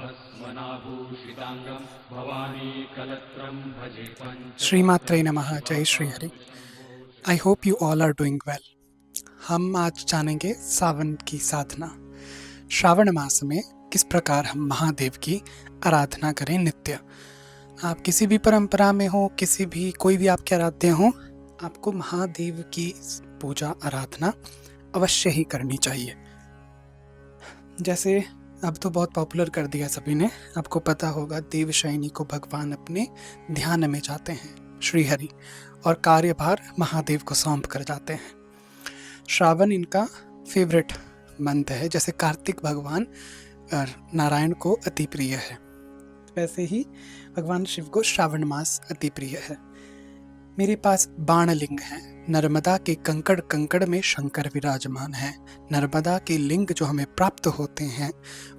भस्मनाभूषिताङ्गं भवानी कलत्रं भजे श्रीमात्रे नमः। जय Shri Hari. I hope you all are doing well. हम आज जानेंगे सावन की साधना। श्रावण मास में किस प्रकार हम महादेव की आराधना करें नित्य। आप किसी भी परंपरा में हो, किसी भी कोई भी आपके आराध्य हो, आपको महादेव की पूजा आराधना अवश्य ही करनी चाहिए। जैसे अब तो बहुत पॉपुलर कर दिया सभी ने, आपको पता होगा देवशयनी को भगवान अपने ध्यान में जाते हैं श्री हरि, और कार्यभार महादेव को सौंप कर जाते हैं। श्रावण इनका फेवरेट मंथ है। जैसे कार्तिक भगवान नारायण को अति प्रिय है, वैसे ही भगवान शिव को श्रावण मास अति प्रिय है। मेरे पास बाणलिंग है। नर्मदा के कंकड़ कंकड़ में शंकर विराजमान है। नर्मदा के लिंग जो हमें प्राप्त होते हैं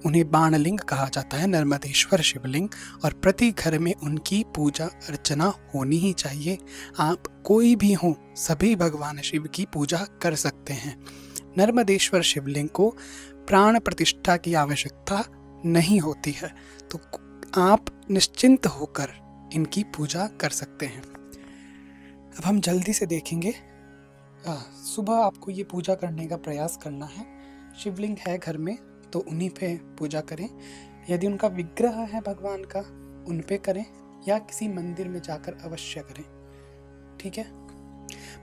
उन्हें बाणलिंग कहा जाता है, नर्मदेश्वर शिवलिंग। और प्रति घर में उनकी पूजा अर्चना होनी ही चाहिए। आप कोई भी हो, सभी भगवान शिव की पूजा कर सकते हैं। नर्मदेश्वर शिवलिंग को प्राण प्रतिष्ठा की आवश्यकता नहीं होती है, तो आप निश्चिंत होकर इनकी पूजा कर सकते हैं। अब हम जल्दी से देखेंगे। सुबह आपको ये पूजा करने का प्रयास करना है। शिवलिंग है घर में तो उन्हीं पे पूजा करें। यदि उनका विग्रह है भगवान का, उन पे करें, या किसी मंदिर में जाकर अवश्य करें, ठीक है।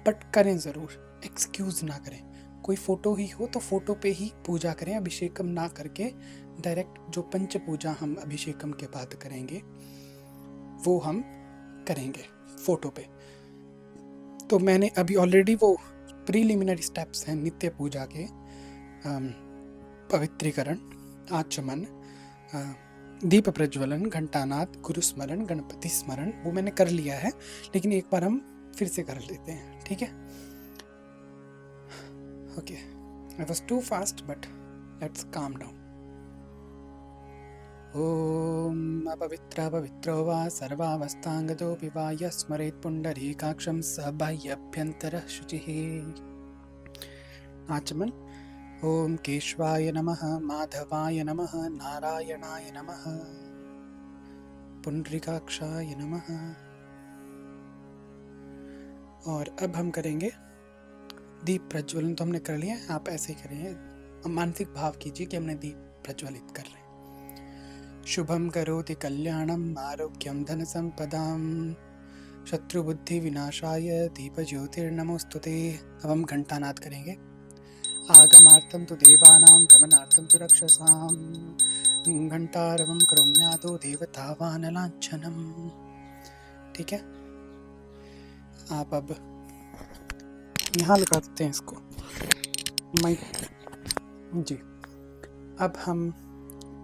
बट करें ज़रूर, एक्सक्यूज़ ना करें। कोई फ़ोटो ही हो तो फ़ोटो पे ही पूजा करें, अभिषेकम ना करके डायरेक्ट जो पंच पूजा हम अभिषेकम के बाद करेंगे वो हम करेंगे फ़ोटो पे। तो मैंने अभी ऑलरेडी वो प्रीलिमिनरी स्टेप्स हैं नित्य पूजा के, पवित्रीकरण, आचमन, दीप प्रज्वलन, घंटानाद, गुरु स्मरण, गणपति स्मरण, वो मैंने कर लिया है, लेकिन एक बार हम फिर से कर लेते हैं, ठीक है। Okay, I was too fast but let's calm down. ओम अपवित्र पवित्रो वा सर्वावस्थांगतोऽपि वा यः स्मरेत् पुण्डरीकाक्षं स बाह्यभ्यन्तरः शुचिः। आचमन। ओम केशवाय नमः, माधवाय नमः, नारायणाय नमः, पुण्डरीकाक्षाय नमः। और अब हम करेंगे दीप प्रज्वलन। तो हमने कर लिया, आप ऐसे ही करें। मानसिक भाव कीजिए कि हमने दीप प्रज्वलित कर रहे हैं। शुभम करोति कल्याणम आरोग्यम धन संपदाम शत्रुबुद्धि विनाशाय दीप ज्योतिर्नमोस्तुते। अब हम घंटानाद करेंगे। आगमार्थम तो देवानां गमनार्थम तो रक्षसाम घंटारवम करोम्यादो देवतावानलांछनम। ठीक है, आप अब यहाँ लगा देते हैं इसको माइक जी। अब हम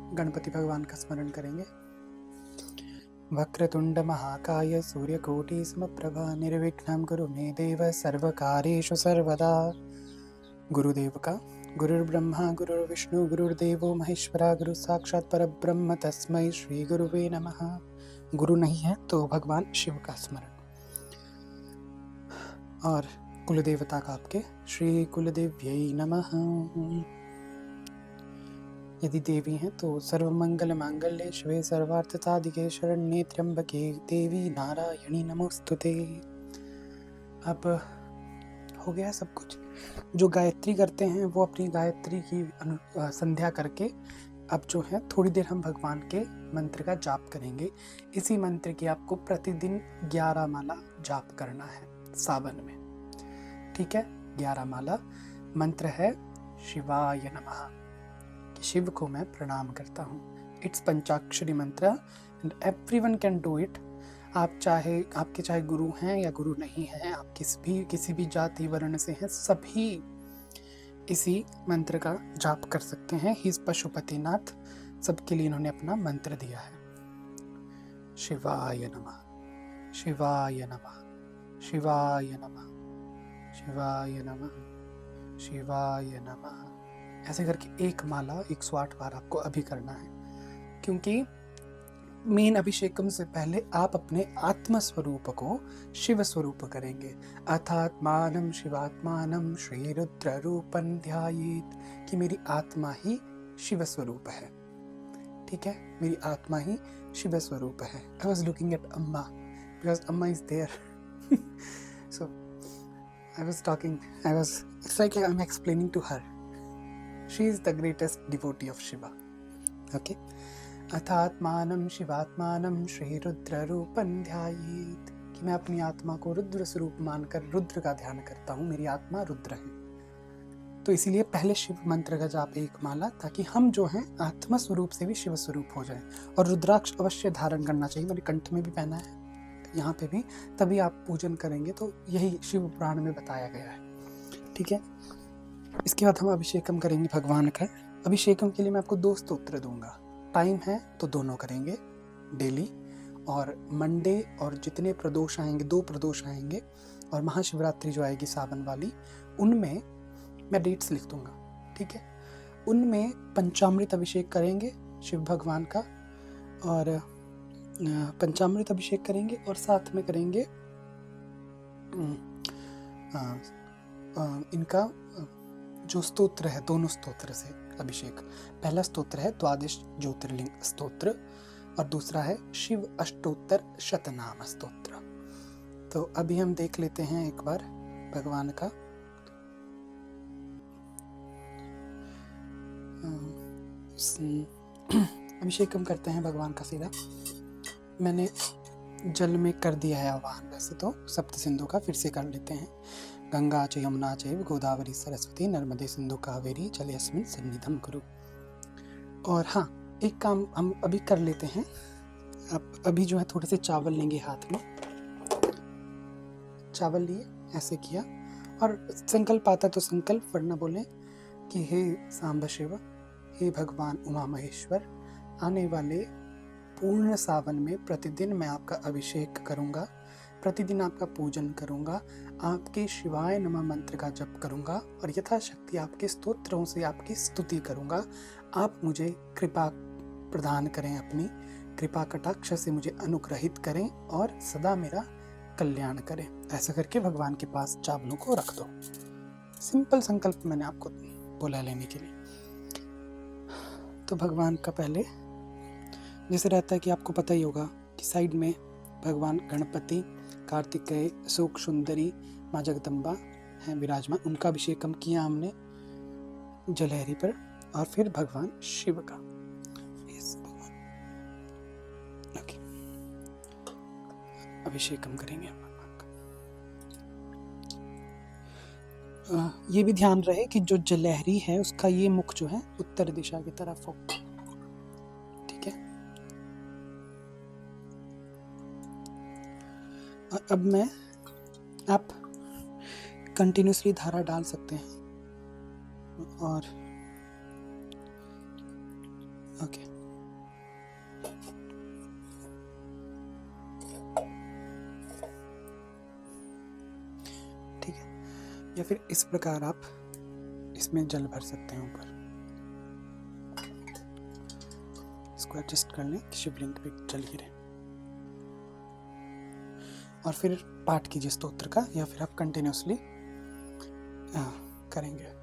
गणपति भगवान का स्मरण करेंगे। वक्रतुंड महाकाय सूर्यकोटि समप्रभा निर्विघ्नं कुरु मे देव सर्वकार्येषु सर्वदा। गुरुदेव का गुरुर्ब्रह्मा गुरुर्विष्णु गुरुर्देवो महेश्वरा गुरु साक्षात् परब्रह्म तस्मै श्री गुरुवे नमः। गुरु नहीं है तो भगवान शिव का स्मरण। और कुलदेवता का आपके श्री कुलदेव्यै नमः। यदि देवी हैं तो सर्वमंगल मांगल्ये शिवे सर्वार्थ साधिके शरण्ये त्र्यंबके देवी नारायणी नमोस्तुते। अब हो गया सब कुछ। जो गायत्री करते हैं वो अपनी गायत्री की संध्या करके अब जो है थोड़ी देर हम भगवान के मंत्र का जाप करेंगे। इसी मंत्र की आपको प्रतिदिन 11 माला जाप करना है सावन में, ठीक है। 11 माला मंत्र है शिवाय नमः, शिव को मैं प्रणाम करता हूँ। इट्स पंचाक्षरी मंत्र and everyone can do it. आप आपके चाहे गुरु हैं या गुरु नहीं हैं, आप किसी भी जाति वर्ण से हैं, सभी इसी मंत्र का जाप कर सकते हैं। ही इज पशुपतिनाथ, सबके लिए इन्होंने अपना मंत्र दिया है। शिवाय नमः, शिवाय नमः, शिवाय नमः, शिवाय नमः, शिवाय नमः। ऐसे करके एक माला 108 बार आपको अभी करना है, क्योंकि मेन अभिषेकम से पहले आप अपने आत्म स्वरूप को शिव स्वरूप करेंगे। अथात्मानं शिवात्मानं श्री रुद्र रूपं ध्यायेत्, कि मेरी आत्मा ही शिव स्वरूप है। ठीक है, मेरी आत्मा ही शिव स्वरूप है। आई वॉज लुकिंग एट अम्मा बिकॉज अम्मा is there so I was talking, it's like I am explaining to her, she is the greatest devotee of Shiva. Okay, अथात्मानं शिवात्मानं श्री रुद्र रूपं ध्यायेत्, कि मैं अपनी आत्मा को रुद्र स्वरूप मानकर रुद्र का ध्यान करता हूँ, मेरी आत्मा रुद्र है। तो इसीलिए पहले शिव मंत्र का जाप एक माला, ताकि हम जो हैं आत्मा स्वरूप से भी शिव स्वरूप हो जाएं। और रुद्राक्ष अवश्य धारण करना चाहिए, मैंने कंठ में भी पहना है, यहाँ पे भी, तभी आप पूजन करेंगे। तो यही शिव पुराण में बताया गया है। ठीक है, इसके बाद हम अभिषेकम करेंगे भगवान का। अभिषेकम के लिए मैं आपको 2 स्तोत्र दूंगा, टाइम है तो दोनों करेंगे डेली। और मंडे और जितने प्रदोष आएंगे, 2 प्रदोष आएंगे, और महाशिवरात्रि जो आएगी सावन वाली, उनमें मैं डेट्स लिख दूंगा। ठीक है, उनमें पंचामृत अभिषेक करेंगे शिव भगवान का, और पंचामृत अभिषेक करेंगे, और साथ में करेंगे इनका जो स्तोत्र है, दोनों स्तोत्र से अभिषेक। पहला स्तोत्र है द्वादश ज्योतिर्लिंग स्तोत्र, और दूसरा है शिव अष्टोत्तर शतनाम स्तोत्र। तो अभी हम देख लेते हैं एक बार भगवान का। अभिषेक हम करते हैं भगवान का सीधा। मैंने जल में कर दिया है आवाहन, वैसे तो सप्त सिंधु का फिर से कर लेते हैं। गंगा च यमुना चैव गोदावरी सरस्वती नर्मदे सिंधु कावेरी जलेऽस्मिन् सन्निधं कुरु। और हाँ, एक काम हम अभी कर लेते हैं। अब अभी जो है थोड़े से चावल लेंगे हाथ में, चावल लिए ऐसे किया, और संकल्प आता तो संकल्प, वरना बोले कि हे सांब शिव, हे भगवान उमा महेश्वर, आने वाले पूर्ण सावन में प्रतिदिन मैं आपका अभिषेक करूंगा, प्रतिदिन आपका पूजन करूंगा, आपके शिवाय नमः मंत्र का जप करूंगा, और यथाशक्ति आपके स्तोत्रों से आपकी स्तुति करूंगा। आप मुझे कृपा प्रदान करें, अपनी कृपा कटाक्ष से मुझे अनुग्रहित करें, और सदा मेरा कल्याण करें। ऐसा करके भगवान के पास चावलों को रख दो। सिंपल संकल्प मैंने आपको बोला लेने के लिए। तो भगवान का पहले जैसे रहता है कि आपको पता ही होगा कि साइड में भगवान गणपति, कार्तिकेय, अशोक सुंदरी, माँ जगदम्बा हैं विराजमान। उनका अभिषेक हम किया हमने जलहरी पर, और फिर भगवान शिव का। ओके, अभिषेक हम करेंगे भगवान का। ये भी ध्यान रहे कि जो जलहरी है उसका ये मुख जो है उत्तर दिशा की तरफ हो। ठीक है, और अब मैं, आप कंटिन्यूसली धारा डाल सकते हैं। और ओके, ठीक है, या फिर इस प्रकार आप इसमें जल भर सकते हैं ऊपर। इसको एडजस्ट कर लें कि शिवलिंग पे जल गिरे, और फिर पाठ कीजिए स्तोत्र का, या फिर आप कंटिन्यूसली करेंगे।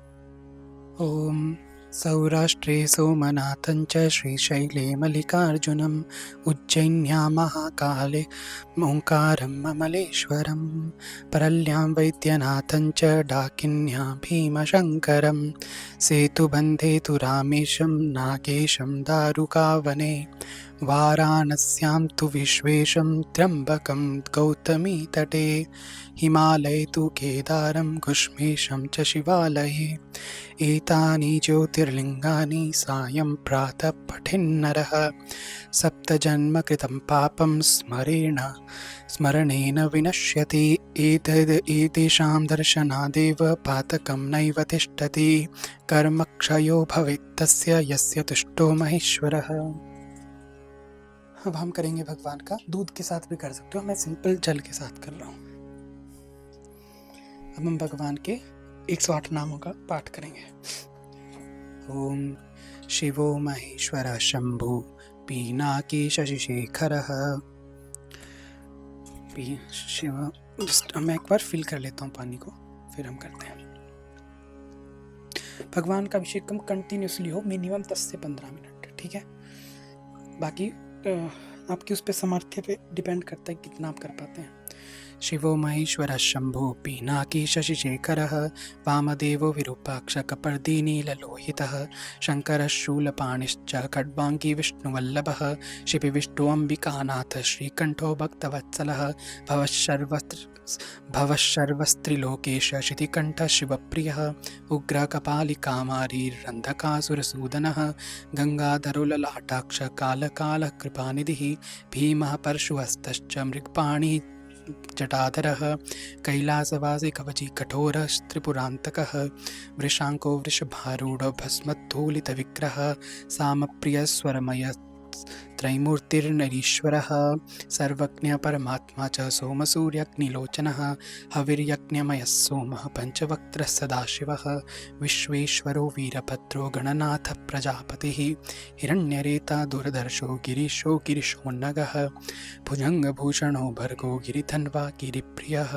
ओम सौराष्ट्रे सोमनाथं च श्रीशैले मल्लिकार्जुनम् उज्जैन्यां महाकाले ओंकारं ममलेश्वरं परल्यां वैद्यनाथं च डाकिन्यां भीमशङ्करं सेतुबन्धे तु रामेशं नागेशं दारुकावने वाराणस्यां तु विश्वेशं त्र्यम्बकं गौतमी तटे हिमालये तु केदारं घुष्मेशं च शिवालये एतानि ज्योतिर्लिङ्गानि सायं प्रातः पठेन्नरः सप्तजन्म कृतं पापं स्मरणेन विनश्यति एतेषां दर्शनादेव पातकं नैव तिष्ठति कर्मक्षयो भवेत् तस्य यस्य तुष्टो महेश्वरः। अब हम करेंगे भगवान का, दूध के साथ भी कर सकते हो, मैं सिंपल जल के साथ कर रहा हूँ। अब हम भगवान के 108 नामों का पाठ करेंगे। ओम शिवो महेश्वर शंभु पीनाकी शशिशेखरः। शिव, मैं एक बार फिल कर लेता हूँ पानी को, फिर हम करते हैं। भगवान का अभिषेक कंटिन्यूसली हो, मिनिमम 10 से 15 मिनट। ठीक है, बाकी आपकी उस पे सामर्थ्य पे डिपेंड करता है कितना आप कर पाते हैं। शिवो महेश्वरः शम्भो पिनाकी शशिशेखरः वामदेवो विरूपाक्ष कपर्दीनीललोहितः शङ्करः शूलपाणिश्च खड्वाङ्गी विष्णुवल्लभः शिपिविष्णुअम्बिकानाथः श्रीकण्ठो भक्तवत्सलः भवशर्वस्त्रिलोकेश शितिकण्ठः शिवप्रियः उग्रकपालिकामारीरन्धकासुरसूदनः गङ्गाधरो ललाटाक्ष कालकालः कृपानिधिः भीमः परशुहस्तश्च मृगपाणिः जटाधरः कैलासवासी कवची कठोरः त्रिपुरान्तकः वृषाङ्को वृषभारूढो भस्मोत्थूलितविग्रहः सामप्रियस्वरमय त्रैमूर्तिर्नरीश्वरः सर्वज्ञ परमात्मा च सोमसूर्यग्निलोचनः हविर्यज्ञमयः सोमः पञ्चवक्त्रः सदाशिवः विश्वेश्वरो वीरभद्रो गणनाथः प्रजापतिः हिरण्यरेता दुर्धर्षो गिरीशो गिरिशोन्नगः भुजङ्गभूषणो भर्गो गिरिधन्वा गिरिप्रियः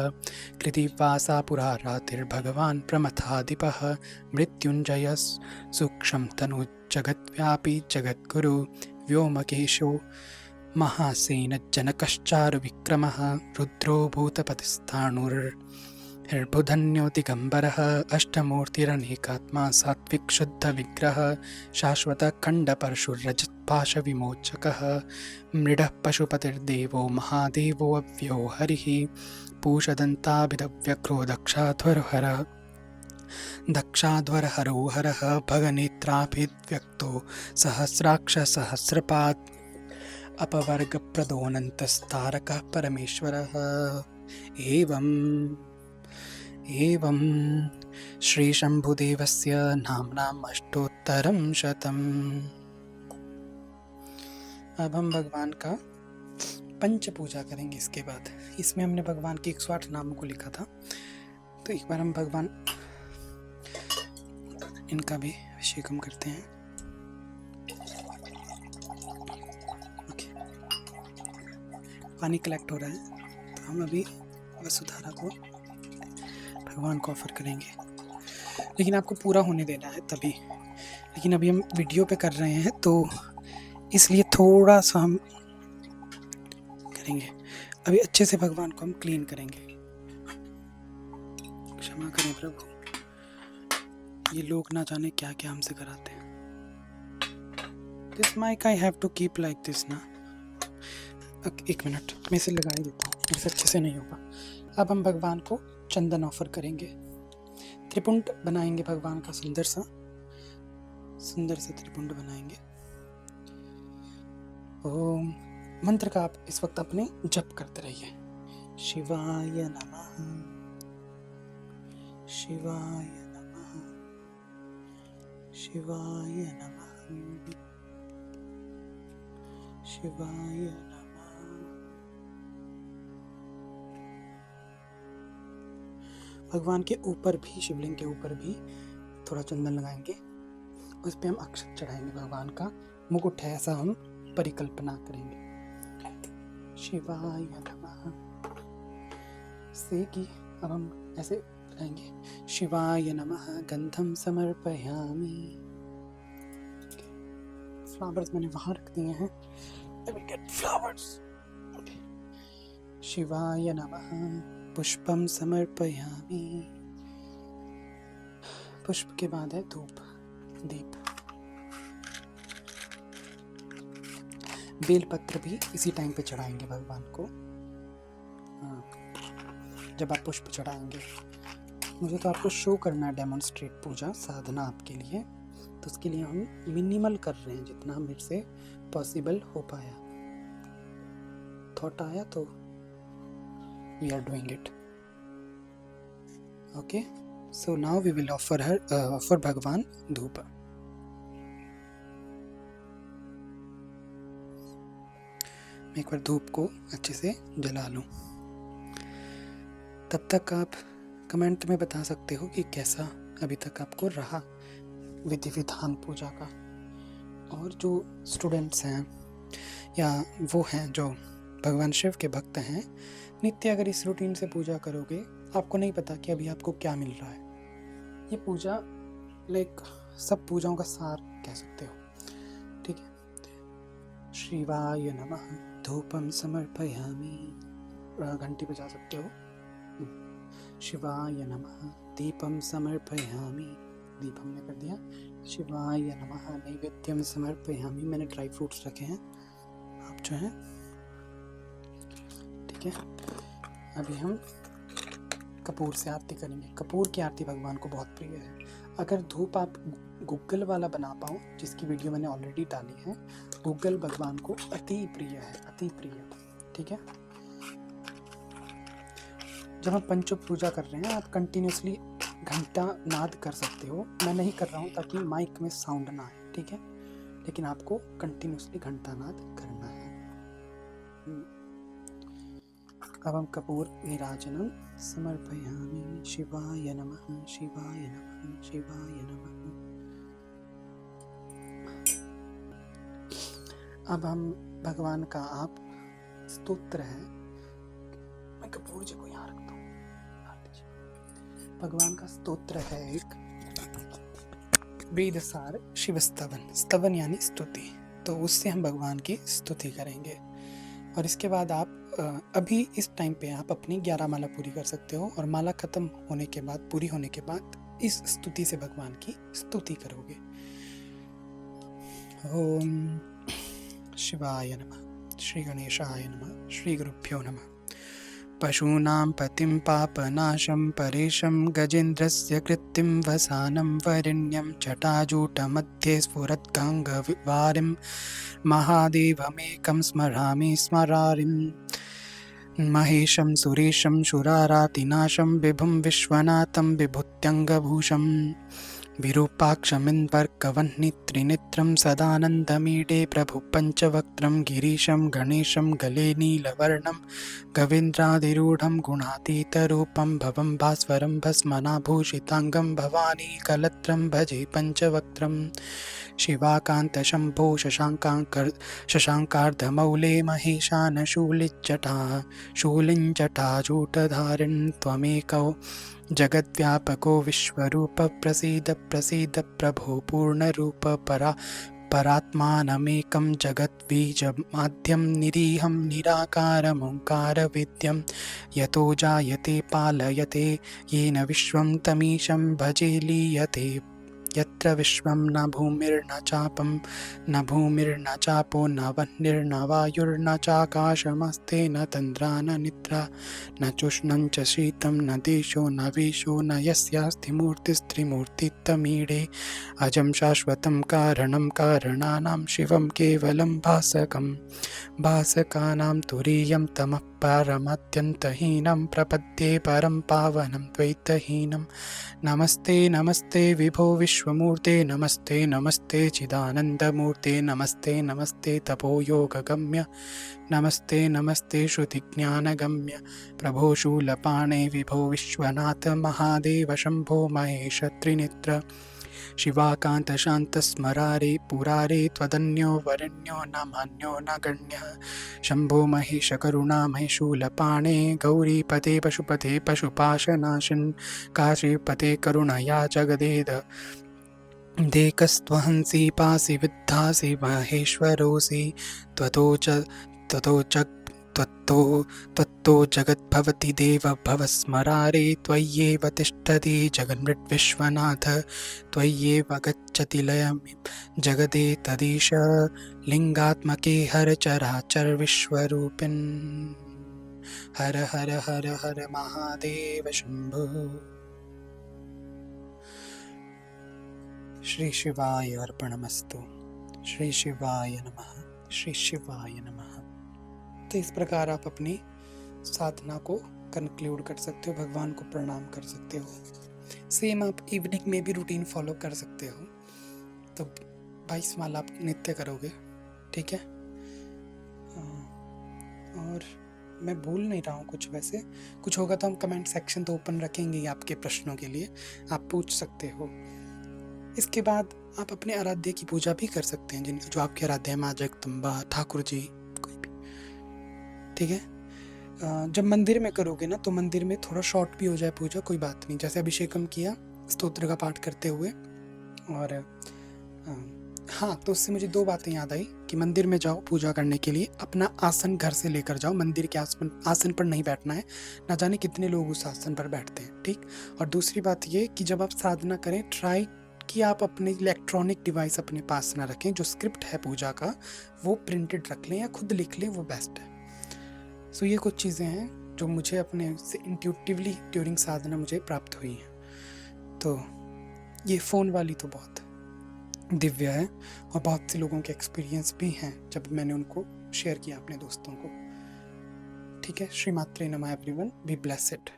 कृतिवासा पुरारातिर्भगवान् प्रमथाधिपः मृत्युञ्जयः सूक्ष्म तनु जगद्व्यापी जगद्गुरु व्योमकेशो महासेनज्जनकश्चारुविक्रमः रुद्रो भूतपतिस्थाणुर्बुधन्यो दिगम्बरः अष्टमूर्तिरनेकात्मा सात्विकशुद्धविग्रहः शाश्वतखण्डपरशुरजत्पाशविमोचकः मृडः पशुपतिर्देवो महादेवो अव्ययो हरिः पूषदन्ताभिदव्यक्रो दक्षाध्वरहरो हरः भगनेत्राभिव्यक्तो सहस्राक्ष सहस्रपात् अपवर्गप्रदोऽनन्तस्तारकः परमेश्वरः एवं श्रीशम्भुदेवस्य नाम्नाम् अष्टोत्तरं शतम्। अब हम भगवान का पंच पूजा करेंगे। इसके बाद इसमें हमने भगवान के 108 नामों को लिखा था, तो एक बार हम भगवान इनका भी अभिषेकम करते हैं। ओके, पानी कलेक्ट हो रहा है, तो हम अभी वसुधारा को भगवान को ऑफर करेंगे, लेकिन आपको पूरा होने देना है तभी। लेकिन अभी हम वीडियो पे कर रहे हैं तो इसलिए थोड़ा सा हम करेंगे। अभी अच्छे से भगवान को हम क्लीन करेंगे। क्षमा करें प्रभु, ये लोग ना जाने क्या क्या हमसे कराते हैं। This mic I have to keep like this ना। एक मिनट, मैं इसे लगा ही देता हूँ, ऐसे अच्छे से नहीं होगा। अब हम भगवान को चंदन ऑफर करेंगे। त्रिपुंड बनाएंगे भगवान का, सुंदर सा त्रिपुंड बनाएंगे। ओम मंत्र का आप इस वक्त अपने जप करते रहिए। शिवाय नमः, शिवाय नमः, शिवाय नमः, शिवाय नमः। भगवान के ऊपर भी, शिवलिंग के ऊपर भी थोड़ा चंदन लगाएंगे। उस पे हम अक्षत चढ़ाएंगे। भगवान का मुकुट है, ऐसा हम परिकल्पना करेंगे। शिवाय नमः से कि अब हम ऐसे लगाएंगे। शिवाय नमः गंधम समर्पयामि। फ्लावर्स मैंने वहां रख दिए हैं। Let me get flowers. Okay. शिवाय नमः पुष्पम समर्पयामि। पुष्प के बाद है धूप, दीप। बेलपत्र भी इसी टाइम पे चढ़ाएंगे भगवान को। जब आप पुष्प चढ़ाएंगे, मुझे तो आपको शो करना है, डेमोन्स्ट्रेट पूजा साधना आपके लिए, तो उसके लिए हम मिनिमल कर रहे हैं, जितना मेरे से पॉसिबल हो पाया। थॉट आया तो we are doing it. Okay, so now we will offer भगवान धूप। मैं एक बार धूप को अच्छे से जला लूं। तब तक आप कमेंट में बता सकते हो कि कैसा अभी तक आपको रहा विधि विधान पूजा का। और जो स्टूडेंट्स हैं या वो हैं जो भगवान शिव के भक्त हैं, नित्य अगर इस रूटीन से पूजा करोगे, आपको नहीं पता कि अभी आपको क्या मिल रहा है। ये पूजा लाइक सब पूजाओं का सार कह सकते हो, ठीक है। शिवाय नमः। धूपम समर्पयामि। घंटी बजा सकते हो। शिवाय नमः। दीपम समर्पयामि। दीप हमने कर दिया। शिवाय नमः। नैवेद्यम समर्पयामि। मैंने ड्राई फ्रूट्स रखे हैं, आप जो हैं, ठीक है। अभी हम कपूर से आरती करेंगे। कपूर की आरती भगवान को बहुत प्रिय है। अगर धूप आप गूगल वाला बना पाओ, जिसकी वीडियो मैंने ऑलरेडी डाली है, गूगल भगवान को अति प्रिय है, अति प्रिय, ठीक है। जब हम पंचो पूजा कर रहे हैं, आप कंटिन्यूसली घंटा नाद कर सकते हो। मैं नहीं कर रहा हूँ ताकि माइक में साउंड ना आए, ठीक है, लेकिन आपको कंटिन्यूसली घंटा नाद करना है। अब हम कपूर निराजनम समर्पयामि। शिवाय नमः। शिवाय नमः। शिवाय नमः। अब हम भगवान का आप स्तोत्र है, मैं कपूर जी को यहाँ रखता हूँ। भगवान का स्तोत्र है एक, वेदसार शिव स्तवन। स्तवन यानी स्तुति, तो उससे हम भगवान की स्तुति करेंगे। और इसके बाद आप अभी इस टाइम पे आप अपनी 11 माला पूरी कर सकते हो, और माला खत्म होने के बाद, पूरी होने के बाद इस स्तुति से भगवान की स्तुति करोगे। ओम शिवाय नमः। श्री गणेशाय नमः। श्री गुरुभ्यो नमः। पशूनां पतिं पापनाशं परेशं गजेन्द्रस्य कृत्तिं वसानं वरिण्यं जटाजूटमध्ये स्फुरद्गङ्गवारिं महादेवमेकं स्मरामि स्मरारिं महेशं सुरेशं शुरारातिनाशं विभुं विश्वनाथं विभूत्यङ्गभूषं विरूपाक्षमिन्वर्कवह्नित्रिनेत्रं सदानन्दमीडे प्रभु पञ्चवक्त्रं गिरीशं गणेशं गले नीलवर्णं गवीन्द्रादिरूढं गुणातीतरूपं भवं भास्वरं भस्मनाभूषिताङ्गं भवानी कलत्रं भजे पञ्चवक्त्रं शिवाकान्तशम्भो शशाङ्कार्धमौले महेशान शूलिञ्जटाजूटधारिन् त्वमेकौ जगद्व्यापको विश्वरूप प्रसीद प्रसीद प्रभो पूर्णरूप परात्मानमेकं जगद्बीजमाद्यं निरीहं निराकारमोङ्कारवेद्यं यतो जायते पालयते येन विश्वं तमीशं भजे लीयते यत्र विश्वं न भूमिर्न चापं न भूमिर्न चापो न वह्निर्न वायुर्न चाकाशमस्ते न तन्द्रा न निद्रा न चोष्णं च शीतं न देशो न वेशो न यस्यास्ति मूर्तिस्त्रिमूर्तित्वमीडे अजं शाश्वतं कारणं कारणानां शिवं केवलं भासकं भासकानां तुरीयं तमः परमत्यन्तहीनं प्रपद्ये परं पावनं द्वैतहीनं नमस्ते नमस्ते विभो विश्वमूर्ते नमस्ते नमस्ते चिदानन्दमूर्ते नमस्ते नमस्ते तपोयोगगम्य नमस्ते नमस्ते श्रुतिज्ञानगम्य प्रभो शूलपाणे विभो विश्वनाथ महादेव शम्भो महेश त्रिनेत्र शिवाकान्त शान्त स्मरारे पुरारे त्वदन्यो वरण्यो न मान्यो न गण्यः शम्भो महेश करुणामय शूलपाणे गौरीपते पशुपते पशुपाशनाशन् काशीपते करुणया जगदेद देकस्त्वहंसि पासि विद्धासि महेश्वरोऽसि त्वत्तो जगद्भवति देव भवस्मरारे त्वय्येव तिष्ठति जगन्मृद्विश्वनाथ त्वय्येव गच्छति लयं जगदेतदीश लिङ्गात्मके हर चराचर विश्वरूपिन् हर हर हर हर महादेव शम्भो। श्री शिवाय अर्पणमस्तु। श्री शिवाय नमः। श्री शिवाय नमः। तो इस प्रकार आप अपनी साधना को कंक्लूड कर सकते हो, भगवान को प्रणाम कर सकते हो। सेम आप इवनिंग में भी रूटीन फॉलो कर सकते हो। तो 22 माला आप नित्य करोगे, ठीक है। और मैं भूल नहीं रहा हूँ कुछ, वैसे कुछ होगा तो हम कमेंट सेक्शन तो ओपन रखेंगे आपके प्रश्नों के लिए, आप पूछ सकते हो। इसके बाद आप अपने आराध्य की पूजा भी कर सकते हैं, जो आपके आराध्य है, माँ जगदम्बा, ठाकुर जी, कोई भी, ठीक है। जब मंदिर में करोगे ना, तो मंदिर में थोड़ा शॉर्ट भी हो जाए पूजा, कोई बात नहीं। जैसे अभिषेकम किया स्तोत्र का पाठ करते हुए, और हाँ, तो उससे मुझे 2 बातें याद आई कि मंदिर में जाओ पूजा करने के लिए, अपना आसन घर से लेकर जाओ, मंदिर के आसपन आसन पर नहीं बैठना है, ना जाने कितने लोग उस आसन पर बैठते हैं, ठीक? और दूसरी बात ये कि जब आप साधना करें, ट्राई कि आप अपने इलेक्ट्रॉनिक डिवाइस अपने पास ना रखें, जो स्क्रिप्ट है पूजा का, वो प्रिंटेड रख लें या खुद लिख लें, वो बेस्ट है। सो ये कुछ चीज़ें हैं जो मुझे अपने से इंट्यूटिवली ड्यूरिंग साधना मुझे प्राप्त हुई हैं। तो ये फ़ोन वाली तो बहुत दिव्य है और बहुत से लोगों के एक्सपीरियंस भी हैं जब मैंने उनको शेयर किया अपने दोस्तों को। ठीक है, श्री मात्रे नमः एवरीवन, बी ब्लेस्ड।